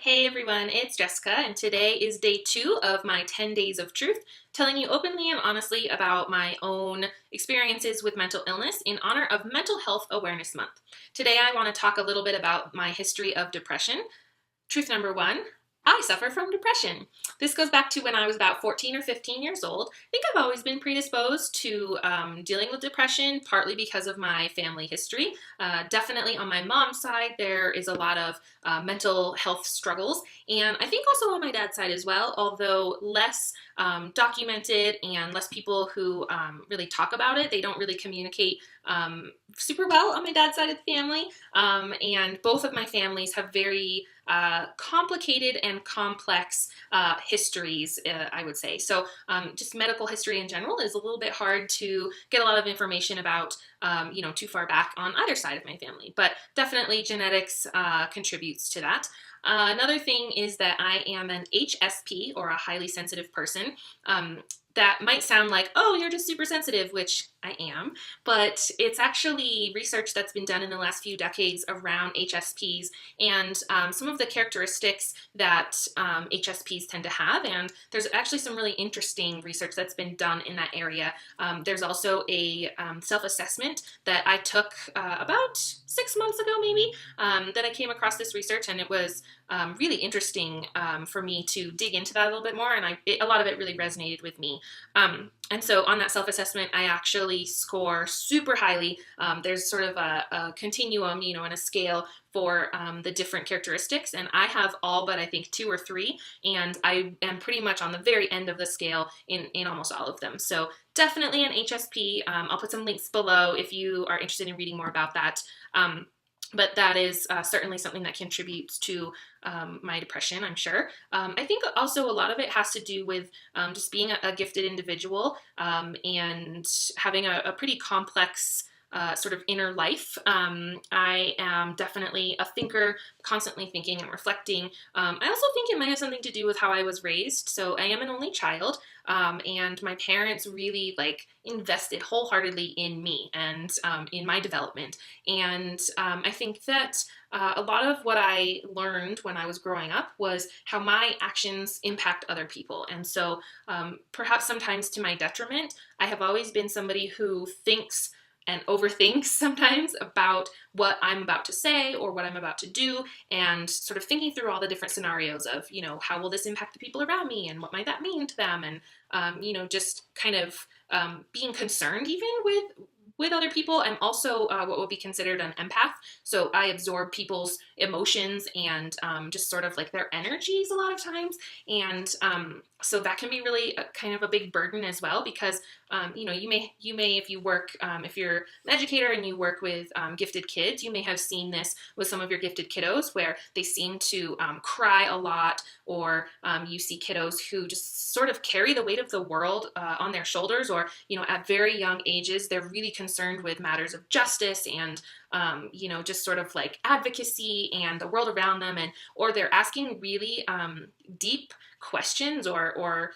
Hey everyone, it's Jessica, and today is day 2 of my 10 Days of Truth, telling you openly and honestly about my own experiences with mental illness in honor of Mental Health Awareness Month. Today I want to talk a little bit about my history of depression. Truth number 1, I suffer from depression. This goes back to when I was about 14 or 15 years old. I think I've always been predisposed to dealing with depression, partly because of my family history. Definitely on my mom's side, there is a lot of mental health struggles, and I think also on my dad's side as well, although less documented and less people who really talk about it. They don't really communicate super well on my dad's side of the family, and both of my families have very complicated and complex histories, I would say. So just medical history in general is a little bit hard to get a lot of information about, too far back on either side of my family. But definitely genetics contributes to that. Another thing is that I am an HSP, or a highly sensitive person. That might sound like, oh, you're just super sensitive, which I am, but it's actually research that's been done in the last few decades around HSPs and some of the characteristics that HSPs tend to have, and there's actually some really interesting research that's been done in that area. There's also a self-assessment that I took about 6 months ago, maybe, that I came across this research, and it was really interesting for me to dig into that a little bit more, and a lot of it really resonated with me. And so on that self-assessment, I actually score super highly. There's sort of a continuum, and a scale for the different characteristics, and I have all but I think 2 or 3, and I am pretty much on the very end of the scale in almost all of them. So definitely an HSP. I'll put some links below if you are interested in reading more about that. But that is certainly something that contributes to my depression, I'm sure. I think also a lot of it has to do with just being a gifted individual and having a pretty complex sort of inner life. I am definitely a thinker, constantly thinking and reflecting. I also think it might have something to do with how I was raised. So I am an only child, and my parents really invested wholeheartedly in me and in my development. And I think that a lot of what I learned when I was growing up was how my actions impact other people. And so perhaps sometimes to my detriment, I have always been somebody who thinks and overthinks sometimes about what I'm about to say or what I'm about to do, and sort of thinking through all the different scenarios of, how will this impact the people around me and what might that mean to them, and, just kind of being concerned even with other people. I'm also what would be considered an empath. So I absorb people's emotions and just sort of like their energies a lot of times. And so that can be really kind of a big burden as well, because you may if you work if you're an educator and you work with gifted kids, you may have seen this with some of your gifted kiddos where they seem to cry a lot, or you see kiddos who just sort of carry the weight of the world on their shoulders, or at very young ages they're really concerned with matters of justice and just sort of like advocacy and the world around them, or they're asking really deep questions, or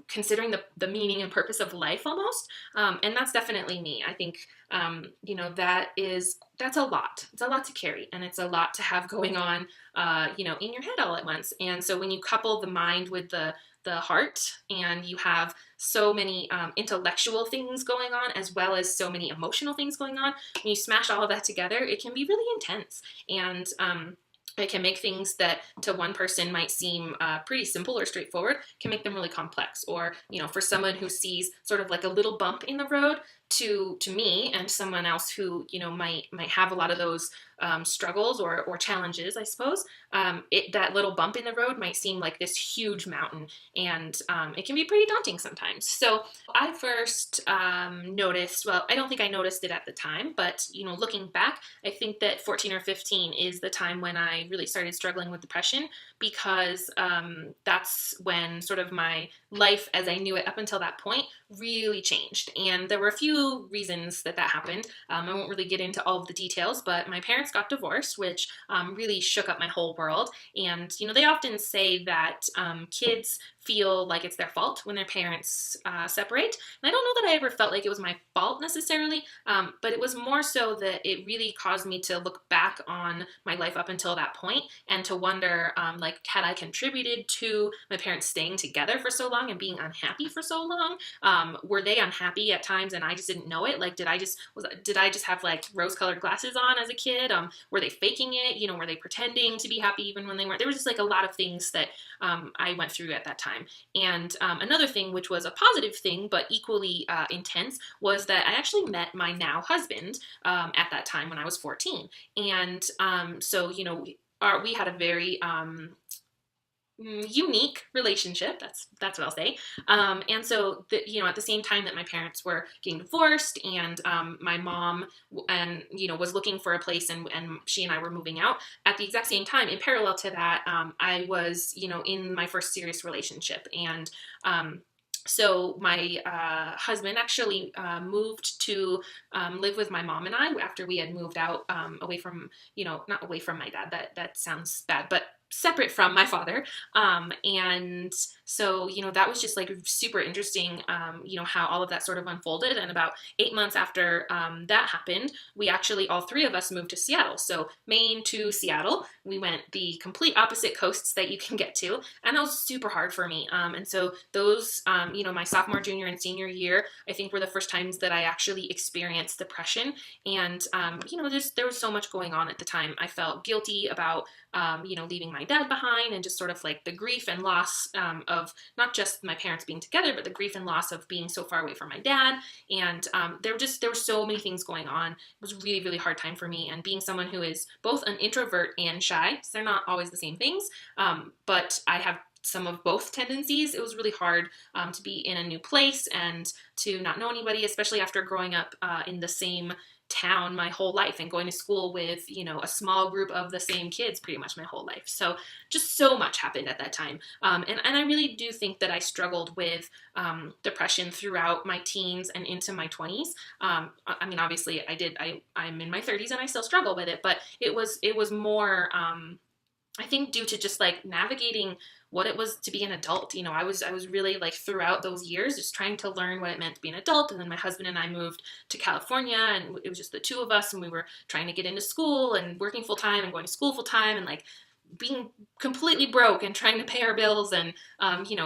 considering the meaning and purpose of life almost. And that's definitely me. I think that's a lot. It's a lot to carry, and it's a lot to have going on in your head all at once. And so when you couple the mind with the heart, and you have so many intellectual things going on as well as so many emotional things going on, when you smash all of that together, it can be really intense. And it can make things that to one person might seem pretty simple or straightforward, can make them really complex. Or, for someone who sees sort of like a little bump in the road, to me and someone else who might have a lot of those struggles or challenges, I suppose, that little bump in the road might seem like this huge mountain, and it can be pretty daunting sometimes. So I first noticed, well, I don't think I noticed it at the time, but looking back, I think that 14 or 15 is the time when I really started struggling with depression, because that's when sort of my life as I knew it up until that point really changed. And there were a few reasons that happened. I won't really get into all of the details, but my parents got divorced, which really shook up my whole world. And they often say that kids feel like it's their fault when their parents separate. And I don't know that I ever felt like it was my fault necessarily, but it was more so that it really caused me to look back on my life up until that point and to wonder, like, had I contributed to my parents staying together for so long and being unhappy for so long? Were they unhappy at times and I just didn't know it? Like, did I just have like rose-colored glasses on as a kid? Were they faking it? You know, were they pretending to be happy even when they weren't? There was just like a lot of things that I went through at that time. And another thing, which was a positive thing, but equally intense, was that I actually met my now husband at that time when I was 14. And so, you know, we had a very unique relationship. That's what I'll say. And so, you know, at the same time that my parents were getting divorced, and my mom and was looking for a place, and she and I were moving out at the exact same time. In parallel to that, I was in my first serious relationship, and so my husband actually moved to live with my mom and I after we had moved out away from, not away from my dad. That sounds bad, but separate from my father. And so, that was just like super interesting, how all of that sort of unfolded. And about 8 months after that happened, we actually, all three of us moved to Seattle. So Maine to Seattle, we went the complete opposite coasts that you can get to. And that was super hard for me. And so those, my sophomore, junior, and senior year, I think were the first times that I actually experienced depression. And, there was so much going on at the time. I felt guilty about, leaving my dad behind, and just sort of like the grief and loss of not just my parents being together, but the grief and loss of being so far away from my dad. And there were so many things going on. It was a really, really hard time for me. And being someone who is both an introvert and shy, so they're not always the same things, but I have some of both tendencies. It was really hard to be in a new place and to not know anybody, especially after growing up in the same town my whole life and going to school with, a small group of the same kids pretty much my whole life. So just so much happened at that time. And I really do think that I struggled with depression throughout my teens and into my 20s. I mean, obviously I'm in my 30s and I still struggle with it, but it was more, I think, due to just like navigating what it was to be an adult. I was really like throughout those years just trying to learn what it meant to be an adult. And then my husband and I moved to California, and it was just the two of us, and we were trying to get into school and working full time and going to school full time, and like being completely broke and trying to pay our bills, and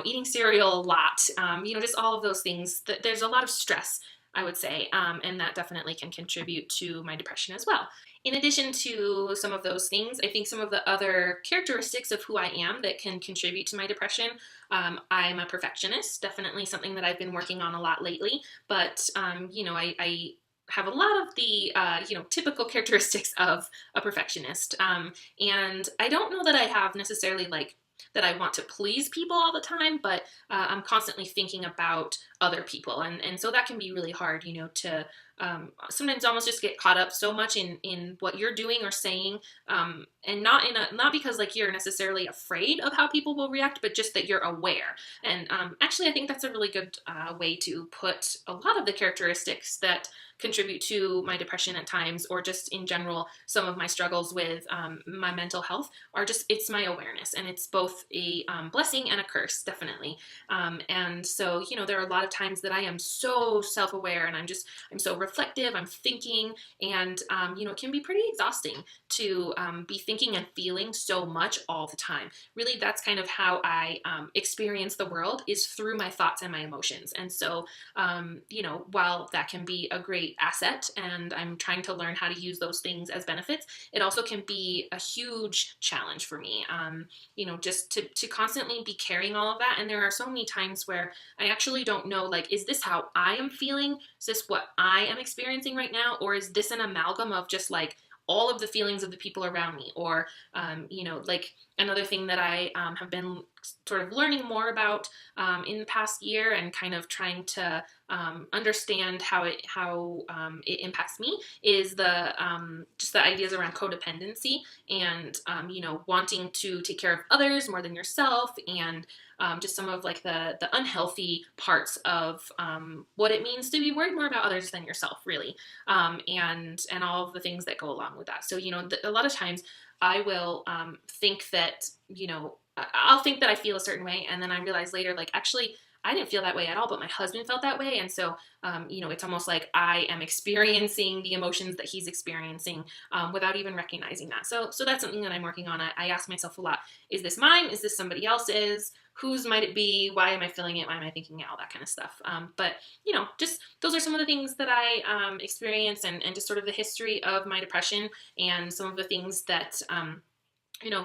eating cereal a lot, just all of those things. There's a lot of stress, I would say, and that definitely can contribute to my depression as well. In addition to some of those things, I think some of the other characteristics of who I am that can contribute to my depression, I'm a perfectionist, definitely something that I've been working on a lot lately, but, I have a lot of the, typical characteristics of a perfectionist, and I don't know that I have necessarily like that I want to please people all the time, but I'm constantly thinking about other people. And so that can be really hard, to sometimes almost just get caught up so much in what you're doing or saying, and not because like you're necessarily afraid of how people will react, but just that you're aware. And actually, I think that's a really good way to put a lot of the characteristics that contribute to my depression at times, or just in general, some of my struggles with my mental health, are just, it's my awareness. And it's both a blessing and a curse, definitely. And so, there are a lot of times that I am so self-aware, and I'm so reflective, I'm thinking, and, it can be pretty exhausting to be thinking and feeling so much all the time. Really, that's kind of how I experience the world, is through my thoughts and my emotions. And so, while that can be a great asset, and I'm trying to learn how to use those things as benefits, it also can be a huge challenge for me, just to constantly be carrying all of that. And there are so many times where I actually don't know, like, is this how I am feeling? Is this what I am experiencing right now? Or is this an amalgam of just like all of the feelings of the people around me? Or, like another thing that I have been sort of learning more about in the past year, and kind of trying to understand how it impacts me, is the just the ideas around codependency, and wanting to take care of others more than yourself, and just some of like the unhealthy parts of what it means to be worried more about others than yourself, really, and all of the things that go along with that. So a lot of times I will think that, I'll think that I feel a certain way, and then I realize later, like, actually, I didn't feel that way at all, but my husband felt that way. And so, it's almost like I am experiencing the emotions that he's experiencing without even recognizing that. So that's something that I'm working on. I ask myself a lot, is this mine? Is this somebody else's? Whose might it be? Why am I feeling it? Why am I thinking it? All that kind of stuff. But, just those are some of the things that I experience, and just sort of the history of my depression, and some of the things that,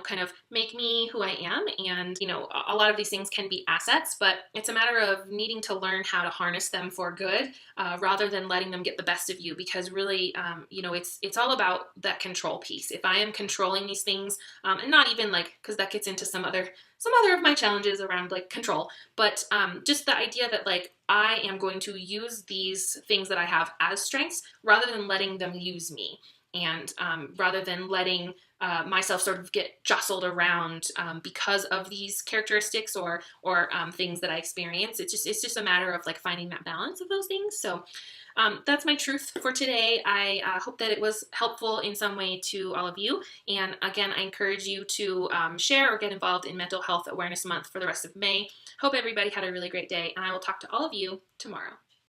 kind of make me who I am. And, a lot of these things can be assets, but it's a matter of needing to learn how to harness them for good, rather than letting them get the best of you. Because really, it's all about that control piece. If I am controlling these things, and not even like, because that gets into some other of my challenges around like control, but just the idea that like I am going to use these things that I have as strengths rather than letting them use me. And rather than letting myself sort of get jostled around because of these characteristics or things that I experience, it's just a matter of like finding that balance of those things. So that's my truth for today. I hope that it was helpful in some way to all of you. And again, I encourage you to share or get involved in Mental Health Awareness Month for the rest of May. Hope everybody had a really great day, and I will talk to all of you tomorrow.